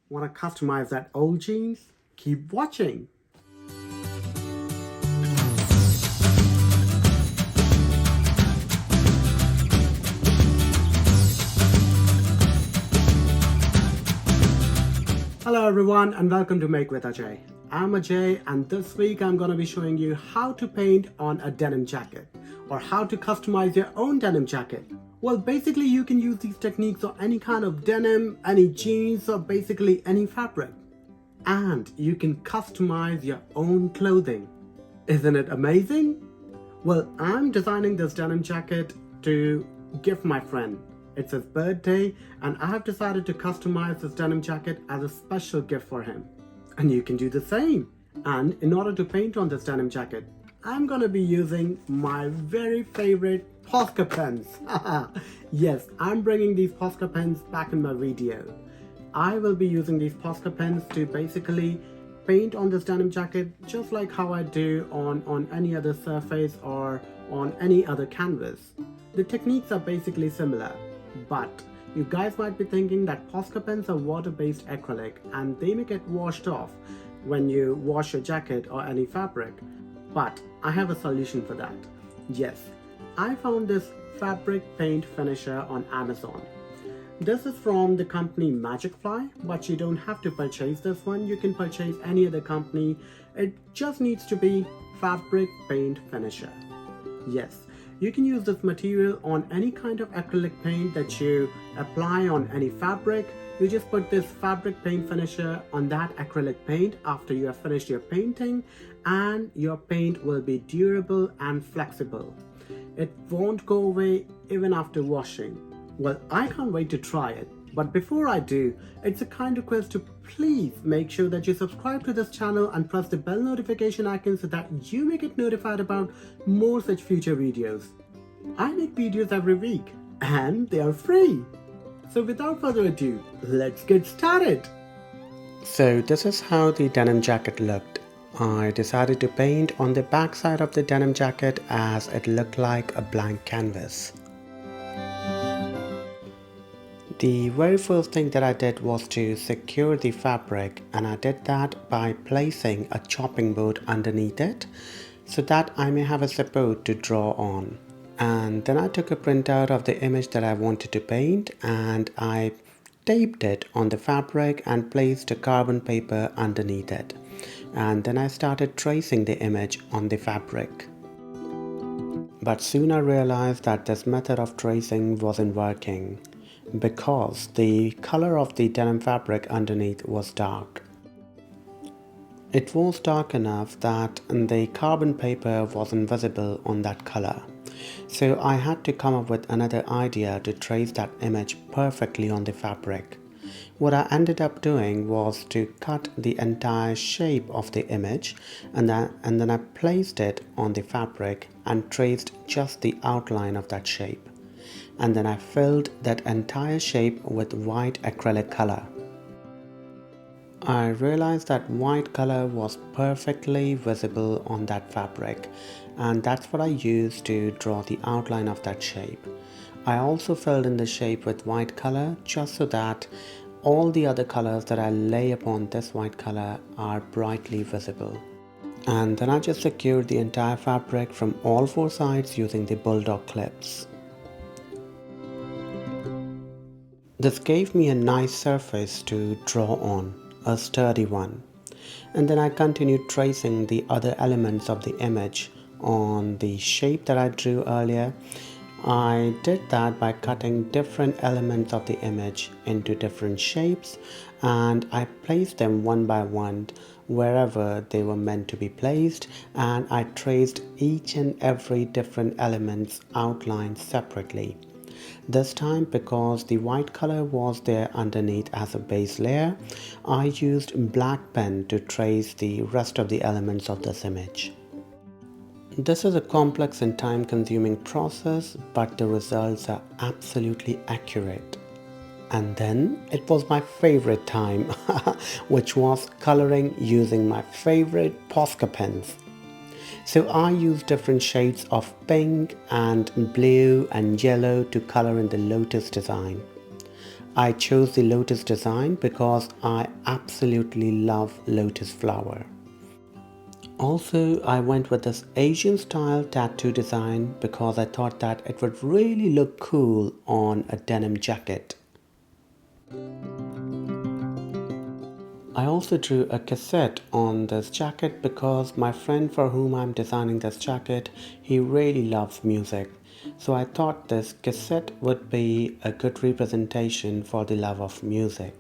Want to customize that old jeans? Keep watching. Hello everyone and welcome to Make with Ajay. I'm Ajay and this week I'm going to be showing you how to paint on a denim jacket or how to customize your own denim jacket. Well, basically you can use these techniques on any kind of denim, any jeans or basically any fabric. And you can customize your own clothing. Isn't it amazing? Well, I'm designing this denim jacket to give my friend. It's his birthday and I have decided to customize this denim jacket as a special gift for him. And you can do the same. And in order to paint on this denim jacket, I'm going to be using my very favorite Posca Pens. Yes, I'm bringing these Posca Pens back in my video. I will be using these Posca Pens to basically paint on this denim jacket just like how I do on any other surface or on any other canvas. The techniques are basically similar, but you guys might be thinking that Posca Pens are water-based acrylic and they may get washed off when you wash your jacket or any fabric. But I have a solution for that. Yes, I found this fabric paint finisher on Amazon. This is from the company Magicfly, but you don't have to purchase this one. You can purchase any other company. It just needs to be fabric paint finisher. Yes, you can use this material on any kind of acrylic paint that you apply on any fabric. You just put this fabric paint finisher on that acrylic paint after you have finished your painting, and your paint will be durable and flexible. It won't go away even after washing. Well, I can't wait to try it. But before I do, it's a kind request to please make sure that you subscribe to this channel and press the bell notification icon so that you may get notified about more such future videos. I make videos every week and they are free. So without further ado, let's get started. So this is how the denim jacket looked. I decided to paint on the back side of the denim jacket as it looked like a blank canvas. The very first thing that I did was to secure the fabric, and I did that by placing a chopping board underneath it so that I may have a support to draw on. And then I took a printout of the image that I wanted to paint and I taped it on the fabric and placed a carbon paper underneath it. And then I started tracing the image on the fabric. But soon I realized that this method of tracing wasn't working, because the color of the denim fabric underneath was dark. It was dark enough that the carbon paper wasn't visible on that color. So I had to come up with another idea to trace that image perfectly on the fabric. What I ended up doing was to cut the entire shape of the image and then I placed it on the fabric and traced just the outline of that shape. And then I filled that entire shape with white acrylic color. I realized that white color was perfectly visible on that fabric, and that's what I used to draw the outline of that shape. I also filled in the shape with white color just so that all the other colors that I lay upon this white color are brightly visible. And then I just secured the entire fabric from all four sides using the bulldog clips. This gave me a nice surface to draw on, a sturdy one. And then I continued tracing the other elements of the image on the shape that I drew earlier. I did that by cutting different elements of the image into different shapes, and I placed them one by one wherever they were meant to be placed, and I traced each and every different element's outline separately. This time, because the white color was there underneath as a base layer, I used black pen to trace the rest of the elements of this image. This is a complex and time-consuming process, but the results are absolutely accurate. And then it was my favorite time, which was coloring using my favorite Posca pens. So I used different shades of pink and blue and yellow to color in the lotus design. I chose the lotus design because I absolutely love lotus flower. Also, I went with this Asian style tattoo design because I thought that it would really look cool on a denim jacket. I also drew a cassette on this jacket because my friend for whom I'm designing this jacket, he really loves music. So I thought this cassette would be a good representation for the love of music.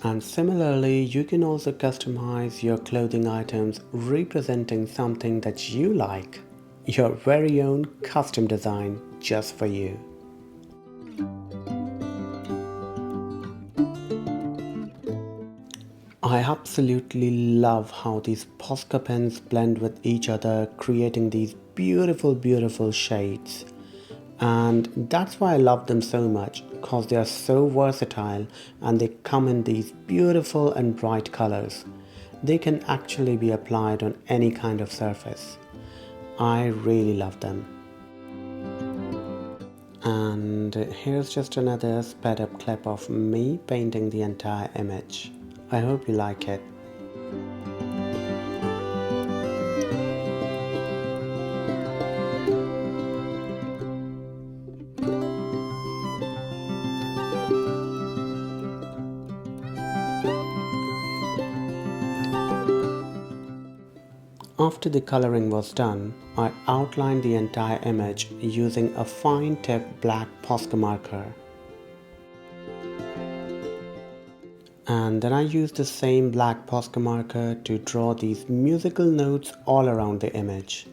And similarly, you can also customize your clothing items representing something that you like. Your very own custom design just for you. I absolutely love how these Posca pens blend with each other, creating these beautiful shades. And that's why I love them so much, because they are so versatile and they come in these beautiful and bright colors. They can actually be applied on any kind of surface. I really love them. And here's just another sped up clip of me painting the entire image. I hope you like it. After the coloring was done, I outlined the entire image using a fine tip black Posca marker. And then I used the same black Posca marker to draw these musical notes all around the image.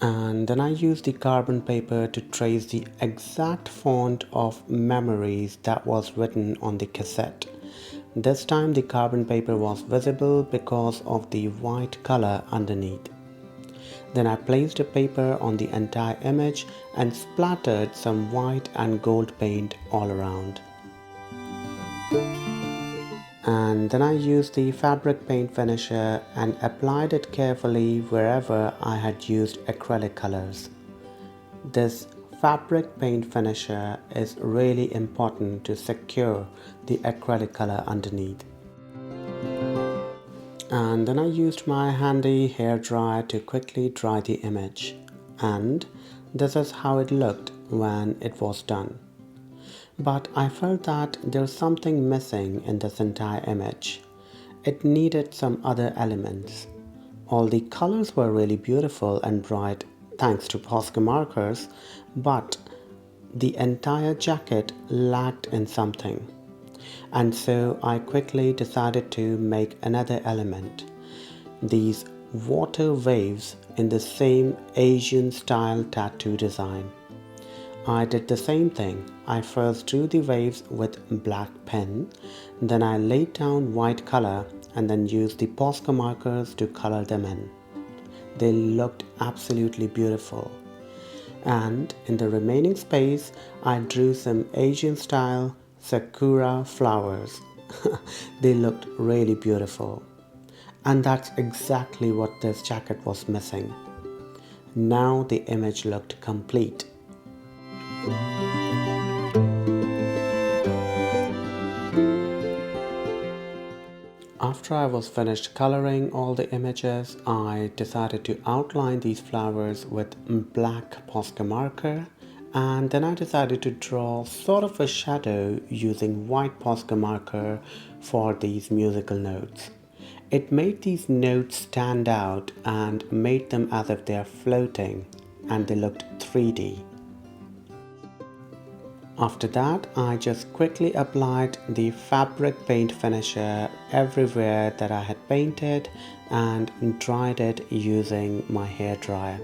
And then I used the carbon paper to trace the exact font of memories that was written on the cassette. This time the carbon paper was visible because of the white color underneath. Then I placed a paper on the entire image and splattered some white and gold paint all around. And then I used the fabric paint finisher and applied it carefully wherever I had used acrylic colors. This fabric paint finisher is really important to secure the acrylic color underneath. And then I used my handy hairdryer to quickly dry the image. And this is how it looked when it was done. But I felt that there's something missing in this entire image. It needed some other elements. All the colors were really beautiful and bright thanks to Posca markers, but the entire jacket lacked in something. And so I quickly decided to make another element. These water waves in the same Asian style tattoo design. I did the same thing. I first drew the waves with black pen, then I laid down white color and then used the Posca markers to color them in. They looked absolutely beautiful. And in the remaining space, I drew some Asian style sakura flowers. They looked really beautiful. And that's exactly what this jacket was missing. Now the image looked complete. After I was finished coloring all the images, I decided to outline these flowers with black Posca marker, and then I decided to draw sort of a shadow using white Posca marker for these musical notes. It made these notes stand out and made them as if they are floating, and they looked 3D. After that, I just quickly applied the fabric paint finisher everywhere that I had painted and dried it using my hairdryer.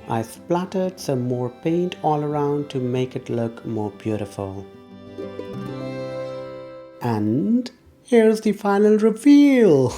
I splattered some more paint all around to make it look more beautiful. And here's the final reveal!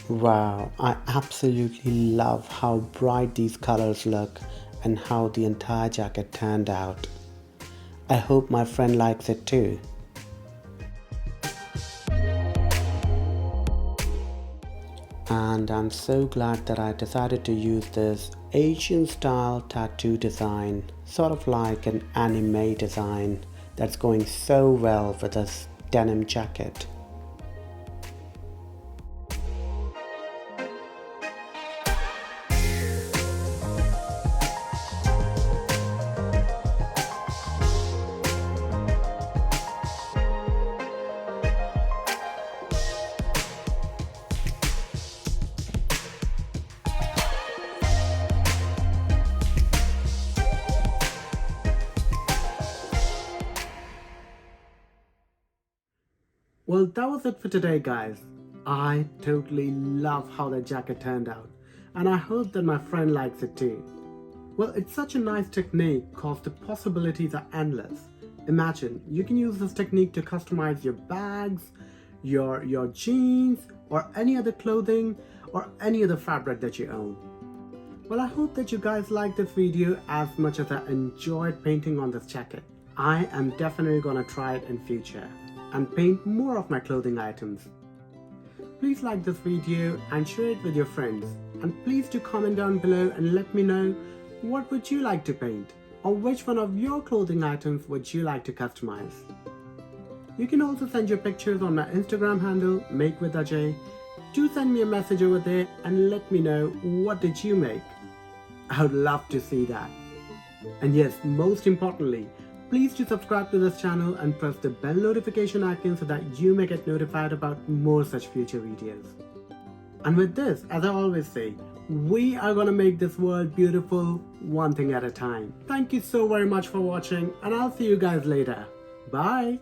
Wow, I absolutely love how bright these colors look and how the entire jacket turned out. I hope my friend likes it too. And I'm so glad that I decided to use this Asian style tattoo design, sort of like an anime design that's going so well with this denim jacket. Well, that was it for today, guys. I totally love how the jacket turned out, and I hope that my friend likes it too. Well, it's such a nice technique because the possibilities are endless. Imagine, you can use this technique to customize your bags, your jeans, or any other clothing, or any other fabric that you own. Well, I hope that you guys liked this video as much as I enjoyed painting on this jacket. I am definitely gonna try it in future and paint more of my clothing items. Please like this video and share it with your friends. And please do comment down below and let me know what would you like to paint, or which one of your clothing items would you like to customize. You can also send your pictures on my Instagram handle, MakeWithAjay. Do send me a message over there and let me know what did you make. I would love to see that. And yes, most importantly, please do subscribe to this channel and press the bell notification icon so that you may get notified about more such future videos. And with this, as I always say, we are gonna make this world beautiful one thing at a time. Thank you so very much for watching, and I'll see you guys later. Bye!